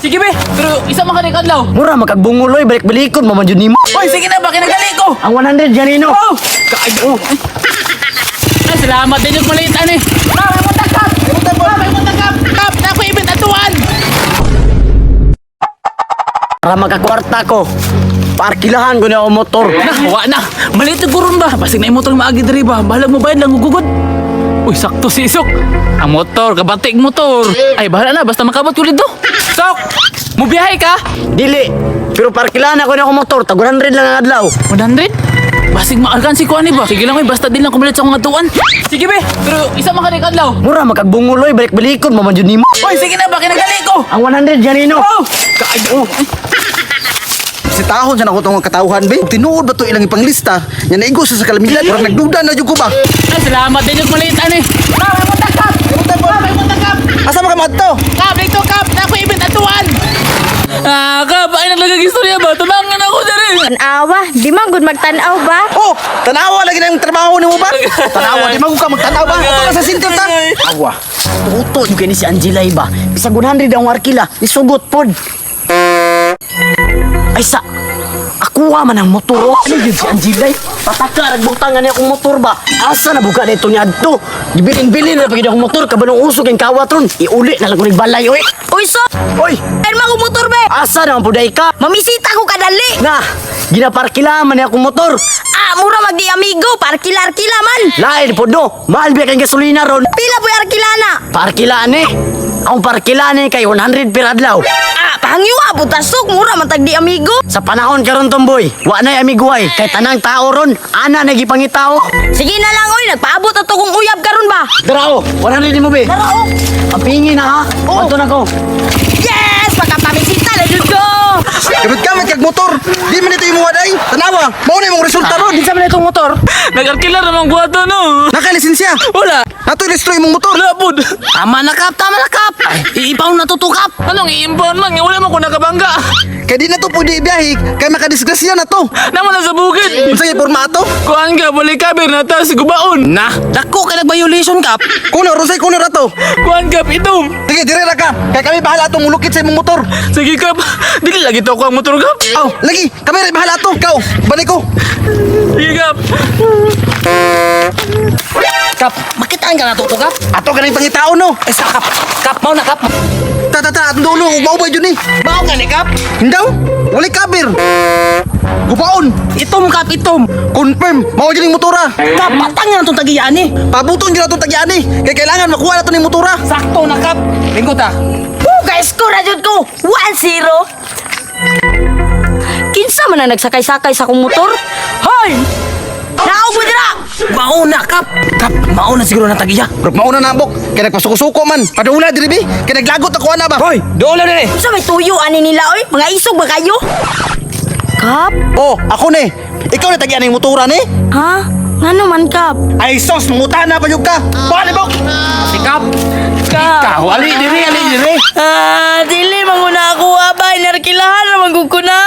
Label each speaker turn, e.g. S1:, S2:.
S1: Sige be, pero isa man ka ni kadlaw.
S2: Mura makagbunguloy balik-balikod mo man jud nimo.
S1: Oy, sige na ba kinagali ko.
S2: Ang 100 Janino.
S1: Oh! Kaayo. Ay, salamat din yung maliit ani. May mo takap. May mo takap. Kap, na ako ibit atuan.
S2: Para makakwarta ko. Parkilahan ko na ako motor.
S1: Wa na. Maliit ang gurun ba? Basig na yung motor maagi diri ba? Bahala mo bayad lang gugugod. Uy, sakto si Isok. Ang motor, kabatik motor. Ay, bahala na. Basta makabot ko dito. Sok! Mubiyahe ka?
S2: Dili. Pero parkilahan ako na ako motor. Tag 100 lang ang adlaw.
S1: 100? Basig maargan si Kuani ba? Sige lang, oy, basta din lang kumilit sa akong atuan. Sige be, pero isa man ka ni kadlaw.
S2: Mura makagbunguloy balik-balikod mo man jud nimo.
S1: Oy, sige na ba kinagali ko.
S2: Ang 100 Janino.
S1: Oh! Kaayo.
S3: Si tahon siya na ko itong katauhan, be. Tinuod ba ito ilang ipanglista? Yan naigo sa kalamidad. Parang nagduda na dyan ko ba?
S1: Ay, salamat din yung maliit ani. May mo takap. May mo takap.
S3: Asa mga madto?
S1: Kap, dito kap. Na ako ibit atuan. Ah, kap, ay naglagag istorya ba? Tunangan ako diri.
S4: Tanawa, di man gud magtanaw ba?
S3: Oh, tanawa lagi na yung trabaho ni mo ba? Tanawa, di ka magtanaw ba? Ito na sa sintir ta.
S2: Awa. Tuto yung kini si Angela ba? Bisa 100 ang warkila. Isugot pod. Ay sa akuha man ang motor. Ano yun si Angela? Pataka nagbutangan niya akong motor ba? Asa na buka nito niya adto? Gibilin-bilin na pagid akong motor kabanong usok yung kawatron. Iuli na lang ko nagbalay oy.
S4: Uy, so,
S2: Oy,
S4: perma ko motor be.
S2: asa na ang puday ka?
S4: Mamisita ko kadali.
S2: Nga, ginaparkila man niya akong motor.
S4: Ah, mura magdi amigo, parkilar-kila man.
S2: Lain po no, mahal biya kang gasolina ron.
S4: Pila po arkilana?
S2: Parkilaan eh. Ang parkilaan eh kay 100 per adlaw.
S4: Ah, pangyo butasok, mura man tagdi amigo.
S2: Sa panahon karon tomboy, wa na'y amiguay. Kay tanang tao ron, ana nagipangitao.
S4: Sige na lang oy, nagpaabot ato kung uyab karon ba?
S2: Darao, 100 mo be.
S4: Tara oh.
S2: Ang pingi na ha.
S4: Oh.
S2: Ato na ko.
S4: Yes, pagkapamisita na jud ko.
S3: Gamit-gamit kag motor. Di man ito yung waday. Tanawa, mao na yung resulta ron.
S2: Di sa man itong motor.
S1: Nag-arkila naman guwato no.
S3: Nakalisensya.
S1: Wala.
S3: Nato ilistro yung motor.
S1: Wala po.
S2: Tama na kap, tama na kap. Ay, iipaw na tutukap.
S1: Anong i-impound lang? Wala mo ko nakabangga.
S3: Kaya di na to pwede ibiyahe. Kaya makadisgrasya na to.
S1: Naman na sa bukid.
S3: Unsa yung formato?
S1: Kuhan ka, balik kabir na taas gubaon. Na.
S2: Dako kay nag-violation kap.
S3: Kuno, rusay kuno na to.
S1: Kuhan ka, itom.
S3: Sige, dire ra ka. Kaya kami bahala itong mulukit sa imong motor.
S1: Sige kap. Dili lagi to ko ang motor kap.
S3: Aw, lagi. Kami rin bahala to. Kau, balik ko.
S1: Sige kap.
S2: Kap, makitaan ka na tutukap.
S3: Ato ka na yung pangitao, no?
S2: Isa kap. Kap, mau na kap.
S3: Ta, atong dulo. Ubaw ba yun eh?
S2: Bao ka ni kap.
S3: Hindaw? Wali kabir. Gubaon.
S2: Itom kap, itom.
S3: Confirm. Mao dyan yung motora.
S2: Kap, patang nga itong tagiyan eh.
S3: Pabuton dyan na itong tagyaan eh. Kaya kailangan makuha na ito ng motora.
S2: Sakto na kap. Linggo ta.
S4: Guys, ko na jud ko. 1-0. Kinsa man ang nagsakay-sakay sa kong motor? Hoy! Naog mo dira!
S2: Mauna kap. Kap, mauna siguro na tagiya.
S3: Pero mauna na bok. Kaya nagpasuko-suko man. Padula diri bi. Kaya naglagot ako na ba?
S2: Hoy, doon na eh.
S4: Sa may tuyo ani nila oy, mga isog ba kayo? Kap?
S3: Oh, ako ni. Ikaw na tagyaan ng motora ni.
S4: Ha? Ngano man kap?
S3: Ay sos, mangutana pa yung ka. Bali bok.
S2: Si kap.
S4: Kap?
S2: Ikaw, ali diri.
S4: Ah, dili manguna ako abay, narkilahan naman gud ko na.